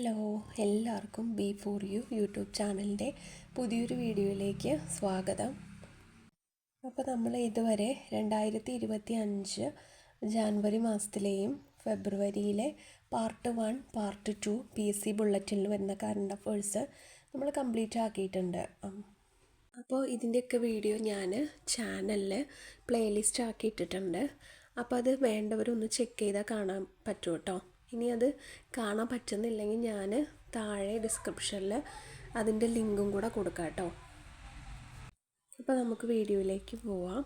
Hello, എല്ലാവർക്കും B for you YouTube ചാനലിൻ്റെ പുതിയൊരു വീഡിയോയിലേക്ക് സ്വാഗതം. അപ്പോൾ നമ്മൾ ഇതുവരെ 2025 ജാനുവരി മാസത്തിലെയും ഫെബ്രുവരിയിലെ പാർട്ട് 1, പാർട്ട് 2 PSC ബുള്ളറ്റിനിൽ വരുന്ന കറണ്ട് അഫേഴ്സ് നമ്മൾ കംപ്ലീറ്റ് ആക്കിയിട്ടുണ്ട്. അപ്പോൾ ഇതിൻ്റെയൊക്കെ വീഡിയോ ഞാൻ ചാനലിൽ പ്ലേലിസ്റ്റ് ആക്കിയിട്ടിട്ടുണ്ട്. അപ്പോൾ അത് വേണ്ടവരൊന്ന് ചെക്ക് ചെയ്താൽ കാണാൻ പറ്റും കേട്ടോ. ഇനി അത് കാണാൻ പറ്റുന്നില്ലെങ്കിൽ ഞാൻ താഴെ ഡിസ്ക്രിപ്ഷനിൽ അതിൻ്റെ ലിങ്കും കൂടെ കൊടുക്കാം കേട്ടോ. അപ്പോൾ നമുക്ക് വീഡിയോയിലേക്ക് പോവാം.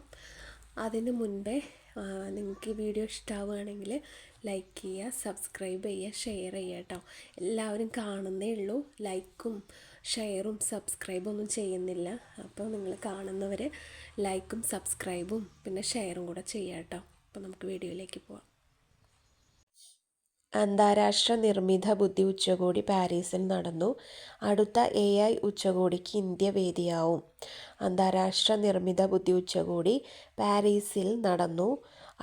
അതിന് മുൻപേ നിങ്ങൾക്ക് ഈ വീഡിയോ ഇഷ്ടമാവുകയാണെങ്കിൽ ലൈക്ക് ചെയ്യുക, സബ്സ്ക്രൈബ് ചെയ്യുക, ഷെയർ ചെയ്യുക കേട്ടോ. എല്ലാവരും കാണുന്നേ ഉള്ളൂ, ലൈക്കും ഷെയറും സബ്സ്ക്രൈബും ഒന്നും ചെയ്യുന്നില്ല. അപ്പോൾ നിങ്ങൾ കാണുന്നവർ ലൈക്കും സബ്സ്ക്രൈബും പിന്നെ ഷെയറും കൂടെ ചെയ്യുക കേട്ടോ. അപ്പോൾ നമുക്ക് വീഡിയോയിലേക്ക് പോവാം. അന്താരാഷ്ട്ര നിർമ്മിത ബുദ്ധി ഉച്ചകോടി പാരീസിൽ നടന്നു. അടുത്ത AI ഉച്ചകോടിക്ക് ഇന്ത്യ വേദിയാവും. അന്താരാഷ്ട്ര നിർമ്മിത ബുദ്ധി ഉച്ചകോടി പാരീസിൽ നടന്നു.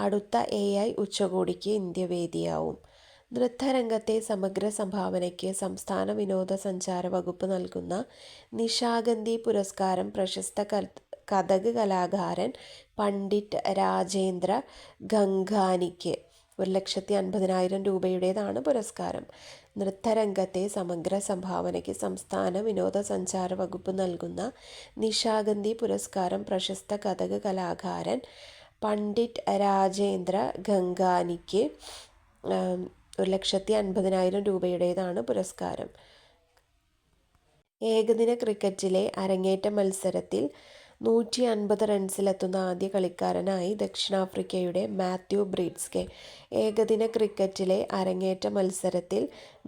അടുത്ത AI ഉച്ചകോടിക്ക് ഇന്ത്യ വേദിയാവും. നൃത്തരംഗത്തെ സമഗ്ര സംഭാവനയ്ക്ക് സംസ്ഥാന വിനോദസഞ്ചാര വകുപ്പ് നൽകുന്ന നിശാഗന്ധി പുരസ്കാരം പ്രശസ്ത കഥക് കലാകാരൻ പണ്ഡിറ്റ് രാജേന്ദ്ര ഗംഗാനിക്ക്. 1,50,000 രൂപയുടേതാണ് പുരസ്കാരം. നൃത്തരംഗത്തെ സമഗ്ര സംഭാവനയ്ക്ക് സംസ്ഥാന വിനോദസഞ്ചാര വകുപ്പ് നൽകുന്ന നിശാഗന്ധി പുരസ്കാരം പ്രശസ്ത കഥക് കലാകാരൻ പണ്ഡിറ്റ് രാജേന്ദ്ര ഗംഗാനിക്ക്. 1,50,000 രൂപയുടേതാണ് പുരസ്കാരം. ഏകദിന ക്രിക്കറ്റിലെ അരങ്ങേറ്റ മത്സരത്തിൽ 150 റൺസിലെത്തുന്ന ആദ്യ കളിക്കാരനായി ദക്ഷിണാഫ്രിക്കയുടെ മാത്യു ബ്രീഡ്സ്കെ. ഏകദിന ക്രിക്കറ്റിലെ അരങ്ങേറ്റ മത്സരത്തിൽ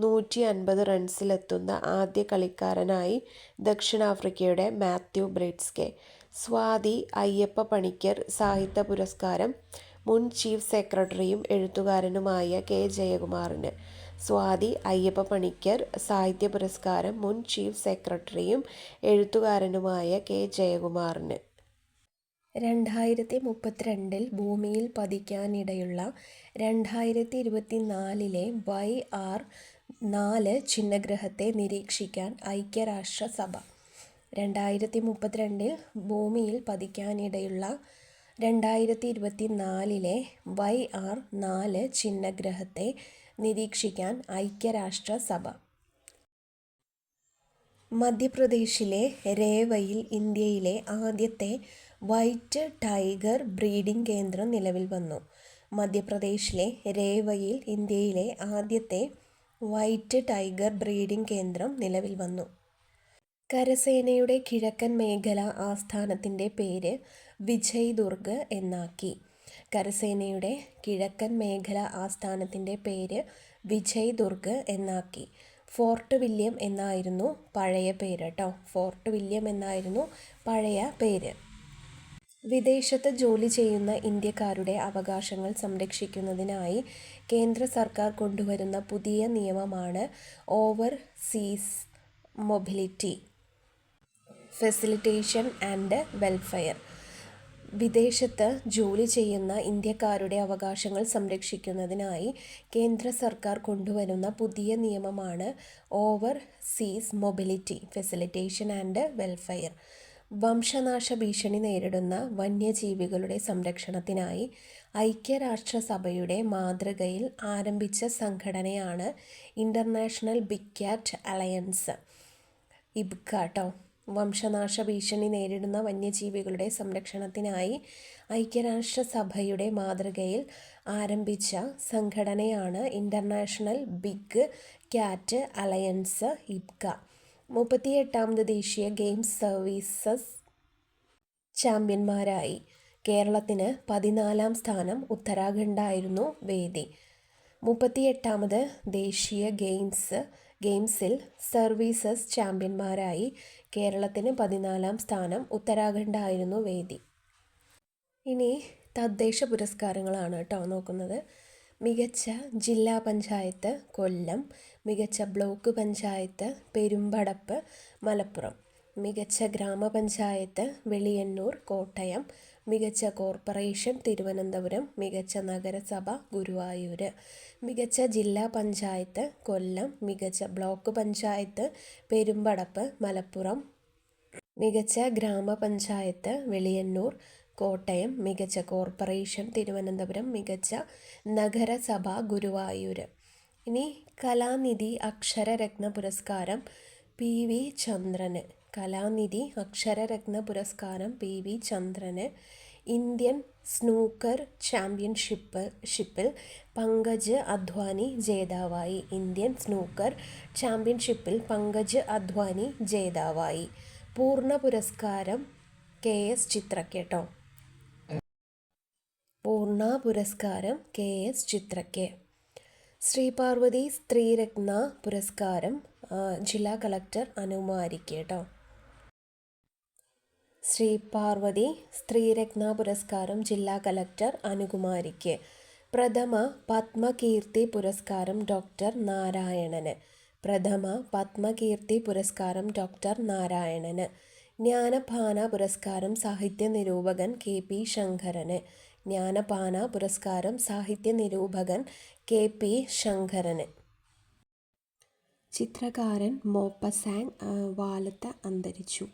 150 റൺസിലെത്തുന്ന ആദ്യ കളിക്കാരനായി ദക്ഷിണാഫ്രിക്കയുടെ മാത്യു ബ്രീഡ്സ്കെ. സ്വാതി അയ്യപ്പ പണിക്കർ സാഹിത്യ പുരസ്കാരം മുൻ ചീഫ് സെക്രട്ടറിയും എഴുത്തുകാരനുമായ K. ജയകുമാറിന്. സ്വാതി അയ്യപ്പ പണിക്കർ സാഹിത്യ പുരസ്കാരം മുൻ ചീഫ് സെക്രട്ടറിയും എഴുത്തുകാരനുമായ K. ജയകുമാറിന്. 2032 ഭൂമിയിൽ പതിക്കാനിടയുള്ള 2024 YR-4 ചിഹ്നഗ്രഹത്തെ നിരീക്ഷിക്കാൻ ഐക്യരാഷ്ട്രസഭ. 2032 ഭൂമിയിൽ പതിക്കാനിടയുള്ള 2024 YR-4 ചിഹ്നഗ്രഹത്തെ നിരീക്ഷിക്കാൻ ഐക്യരാഷ്ട്രസഭ. മധ്യപ്രദേശിലെ രേവയിൽ ഇന്ത്യയിലെ ആദ്യത്തെ വൈറ്റ് ടൈഗർ ബ്രീഡിംഗ് കേന്ദ്രം നിലവിൽ വന്നു. മധ്യപ്രദേശിലെ രേവയിൽ ഇന്ത്യയിലെ ആദ്യത്തെ വൈറ്റ് ടൈഗർ ബ്രീഡിംഗ് കേന്ദ്രം നിലവിൽ വന്നു. കരസേനയുടെ കിഴക്കൻ മേഖല ആസ്ഥാനത്തിൻ്റെ പേര് വിജയ് ദുർഗ് എന്നാക്കി. കരസേനയുടെ കിഴക്കൻ മേഖല ആസ്ഥാനത്തിൻ്റെ പേര് വിജയ് ദുർഗ് എന്നാക്കി. ഫോർട്ട് വില്യം എന്നായിരുന്നു പഴയ പേര് കേട്ടോ. ഫോർട്ട് വില്യം എന്നായിരുന്നു പഴയ പേര്. വിദേശത്ത് ജോലി ചെയ്യുന്ന ഇന്ത്യക്കാരുടെ അവകാശങ്ങൾ സംരക്ഷിക്കുന്നതിനായി കേന്ദ്ര സർക്കാർ കൊണ്ടുവരുന്ന പുതിയ നിയമമാണ് overseas mobility facilitation and welfare. വിദേശത്ത് ജോലി ചെയ്യുന്ന ഇന്ത്യക്കാരുടെ അവകാശങ്ങൾ സംരക്ഷിക്കുന്നതിനായി കേന്ദ്ര സർക്കാർ കൊണ്ടുവരുന്ന പുതിയ നിയമമാണ് overseas mobility facilitation and welfare. വംശനാശ ഭീഷണി നേരിടുന്ന വന്യജീവികളുടെ സംരക്ഷണത്തിനായി ഐക്യരാഷ്ട്രസഭയുടെ മാതൃകയിൽ ആരംഭിച്ച സംഘടനയാണ് international big cat alliance, IBCA കേട്ടോ. വംശനാശ ഭീഷണി നേരിടുന്ന വന്യജീവികളുടെ സംരക്ഷണത്തിനായി ഐക്യരാഷ്ട്രസഭയുടെ മാതൃകയിൽ ആരംഭിച്ച സംഘടനയാണ് international big cat alliance, IBCA. 38ാമത് ദേശീയ ഗെയിംസ് സർവീസസ് ചാമ്പ്യന്മാരായി. കേരളത്തിന് 14ാം സ്ഥാനം. ഉത്തരാഖണ്ഡായിരുന്നു വേദി. 38ാമത് ദേശീയ ഗെയിംസിൽ സർവീസസ് ചാമ്പ്യന്മാരായി. കേരളത്തിന് 14ാം സ്ഥാനം. ഉത്തരാഖണ്ഡായിരുന്നു വേദി. ഇനി തദ്ദേശ പുരസ്കാരങ്ങളാണ് കേട്ടോ നോക്കുന്നത്. മികച്ച ജില്ലാ പഞ്ചായത്ത് കൊല്ലം. മികച്ച ബ്ലോക്ക് പഞ്ചായത്ത് പെരുമ്പടപ്പ് മലപ്പുറം. മികച്ച ഗ്രാമപഞ്ചായത്ത് വെളിയന്നൂർ കോട്ടയം. മികച്ച കോർപ്പറേഷൻ തിരുവനന്തപുരം, മികച്ച നഗരസഭ ഗുരുവായൂർ, മികച്ച ജില്ലാ പഞ്ചായത്ത് കൊല്ലം, മികച്ച ബ്ലോക്ക് പഞ്ചായത്ത് പെരുമ്പടപ്പ് മലപ്പുറം, മികച്ച ഗ്രാമപഞ്ചായത്ത് വെളിയന്നൂർ കോട്ടയം, മികച്ച കോർപ്പറേഷൻ തിരുവനന്തപുരം, മികച്ച നഗരസഭ ഗുരുവായൂർ. ഇനി കലാനിധി അക്ഷരരത്ന പുരസ്കാരം PV ചന്ദ്രന്. കലാനിധി അക്ഷരരത്ന പുരസ്കാരം PV ചന്ദ്രന്. ഇന്ത്യൻ സ്നൂക്കർ ചാമ്പ്യൻഷിപ്പിൽ പങ്കജ് അദ്വാനി ജേതാവായി. ഇന്ത്യൻ സ്നൂക്കർ ചാമ്പ്യൻഷിപ്പിൽ പങ്കജ് അദ്വാനി ജേതാവായി. പൂർണ്ണ പുരസ്കാരം KS ചിത്രയ്ക്ക് കേട്ടോ. പൂർണ്ണ പുരസ്കാരം KS ചിത്രയ്ക്ക്. ശ്രീപാർവതി സ്ത്രീരത്ന പുരസ്കാരം ജില്ലാ കളക്ടർ അനുകുമാരിക്ക് കേട്ടോ. ശ്രീപാർവതി സ്ത്രീരത്ന പുരസ്കാരം ജില്ലാ കളക്ടർ അനുകുമാരിക്ക്. പ്രഥമ പത്മകീർത്തി പുരസ്കാരം ഡോക്ടർ നാരായണന്. പ്രഥമ പത്മകീർത്തി പുരസ്കാരം ഡോക്ടർ നാരായണന്. ജ്ഞാനപാന പുരസ്കാരം സാഹിത്യ നിരൂപകൻ KP ശങ്കരന്. ജ്ഞാനപാന പുരസ്കാരം സാഹിത്യ നിരൂപകൻ KP ശങ്കരന്. ചിത്രകാരൻ മോപ്പസാങ് വാലത്ത് അന്തരിച്ചു.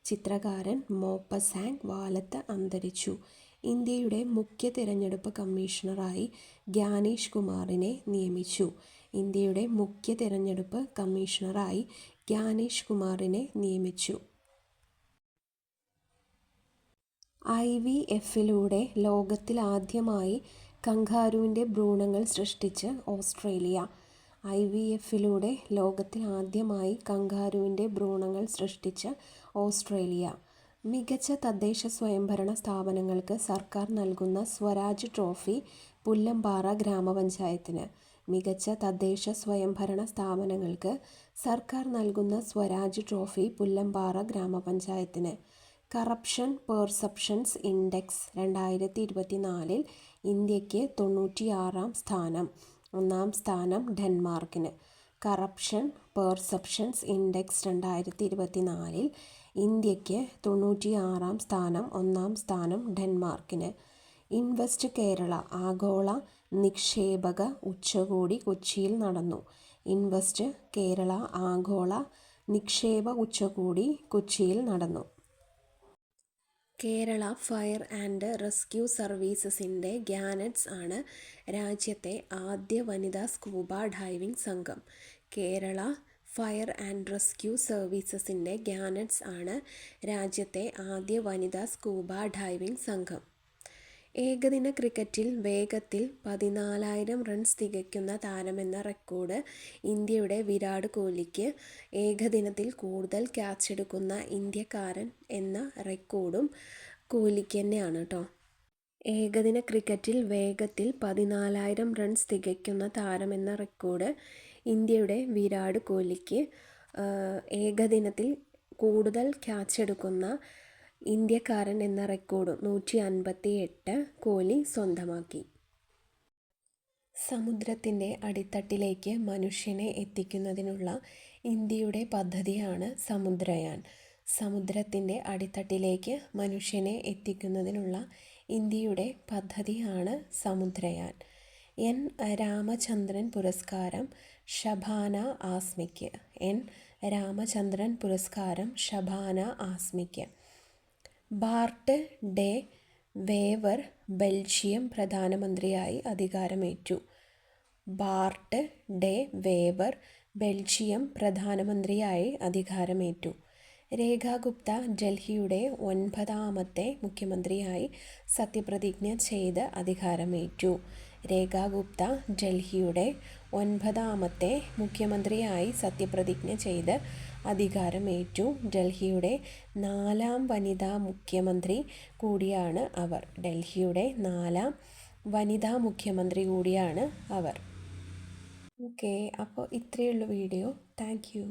ചിത്രകാരൻ മോപ്പസാങ് വാലത്ത് അന്തരിച്ചു. ഇന്ത്യയുടെ മുഖ്യ തിരഞ്ഞെടുപ്പ് കമ്മീഷണറായി ഗ്യാനേഷ് കുമാറിനെ നിയമിച്ചു. ഇന്ത്യയുടെ മുഖ്യ തിരഞ്ഞെടുപ്പ് കമ്മീഷണറായി ഗ്യാനേഷ് കുമാറിനെ നിയമിച്ചു. IVFലൂടെ ലോകത്തിലാദ്യമായി കങ്കാരുവിൻ്റെ ഭ്രൂണങ്ങൾ സൃഷ്ടിച്ച് ഓസ്ട്രേലിയ. IVFലൂടെ ലോകത്തിലാദ്യമായി കങ്കാരുവിൻ്റെ ഭ്രൂണങ്ങൾ സൃഷ്ടിച്ച് ഓസ്ട്രേലിയ. മികച്ച തദ്ദേശ സ്വയംഭരണ സ്ഥാപനങ്ങൾക്ക് സർക്കാർ നൽകുന്ന സ്വരാജ് ട്രോഫി പുല്ലമ്പാറ ഗ്രാമപഞ്ചായത്തിന്. മികച്ച തദ്ദേശ സ്വയംഭരണ സ്ഥാപനങ്ങൾക്ക് സർക്കാർ നൽകുന്ന സ്വരാജ് ട്രോഫി പുല്ലമ്പാറ ഗ്രാമപഞ്ചായത്തിന്. കറപ്ഷൻ പെർസെപ്ഷൻസ് ഇൻഡെക്സ് 2024 ഇന്ത്യക്ക് 96-ാം സ്ഥാനം. 1-ാം സ്ഥാനം ഡെൻമാർക്കിന്. കറപ്ഷൻ പെർസെപ്ഷൻസ് ഇൻഡെക്സ് 2024 ഇന്ത്യക്ക് 96-ാം സ്ഥാനം. 1-ാം സ്ഥാനം ഡെൻമാർക്കിന്. ഇൻവെസ്റ്റ് കേരള ആഗോള നിക്ഷേപക ഉച്ചകോടി കൊച്ചിയിൽ നടന്നു. ഇൻവെസ്റ്റ് കേരള ആഗോള നിക്ഷേപ ഉച്ചകോടി കൊച്ചിയിൽ നടന്നു. കേരള ഫയർ ആൻഡ് റെസ്ക്യൂ സർവീസസിൻ്റെ ഗാനറ്റ്സ് ആണ് രാജ്യത്തെ ആദ്യ വനിതാ സ്കൂബ ഡൈവിംഗ് സംഘം. കേരള ഫയർ ആൻഡ് റെസ്ക്യൂ സർവീസസിൻ്റെ ഗാനറ്റ്സ് ആണ് രാജ്യത്തെ ആദ്യ വനിതാ സ്കൂബ ഡൈവിംഗ് സംഘം. ഏകദിന ക്രിക്കറ്റിൽ വേഗത്തിൽ 14,000 റൺസ് തികയ്ക്കുന്ന താരമെന്ന റെക്കോർഡ് ഇന്ത്യയുടെ വിരാട് കോഹ്ലിക്ക്. ഏകദിനത്തിൽ കൂടുതൽ ക്യാച്ചെടുക്കുന്ന ഇന്ത്യക്കാരൻ എന്ന റെക്കോർഡും കോഹ്ലിക്ക് തന്നെയാണ് കേട്ടോ. ഏകദിന ക്രിക്കറ്റിൽ വേഗത്തിൽ 14,000 റൺസ് തികയ്ക്കുന്ന താരമെന്ന റെക്കോർഡ് ഇന്ത്യയുടെ വിരാട് കോഹ്ലിക്ക്. ഏകദിനത്തിൽ കൂടുതൽ ക്യാച്ചെടുക്കുന്ന ഇന്ത്യക്കാരൻ എന്ന റെക്കോർഡ് 158 കോഹ്ലി സ്വന്തമാക്കി. സമുദ്രത്തിൻ്റെ അടിത്തട്ടിലേക്ക് മനുഷ്യനെ എത്തിക്കുന്നതിനുള്ള ഇന്ത്യയുടെ പദ്ധതിയാണ് സമുദ്രയാൻ. സമുദ്രത്തിൻ്റെ അടിത്തട്ടിലേക്ക് മനുഷ്യനെ എത്തിക്കുന്നതിനുള്ള ഇന്ത്യയുടെ പദ്ധതിയാണ് സമുദ്രയാൻ. N. രാമചന്ദ്രൻ പുരസ്കാരം ഷബാന ആസ്മിക്ക്. N. രാമചന്ദ്രൻ പുരസ്കാരം ഷബാന ആസ്മിക്ക്. ബാർട്ട് ഡെ വേവർ ബെൽജിയം പ്രധാനമന്ത്രിയായി അധികാരമേറ്റു. ബാർട്ട് ഡെ വേവർ ബെൽജിയം പ്രധാനമന്ത്രിയായി അധികാരമേറ്റു. രേഖാ ഗുപ്ത ഡൽഹിയുടെ 9ാമത്തെ മുഖ്യമന്ത്രിയായി സത്യപ്രതിജ്ഞ ചെയ്ത് അധികാരമേറ്റു. രേഖാ ഗുപ്ത ഡൽഹിയുടെ 9ാമത്തെ മുഖ്യമന്ത്രിയായി സത്യപ്രതിജ്ഞ ചെയ്ത് അധികാരമേറ്റു. ഡൽഹിയുടെ 4ാം വനിതാ മുഖ്യമന്ത്രി കൂടിയാണ് അവർ. ഡൽഹിയുടെ 4ാം വനിതാ മുഖ്യമന്ത്രി കൂടിയാണ് അവർ. ഓക്കെ, അപ്പോൾ ഇത്രയുള്ള വീഡിയോ. Thank you.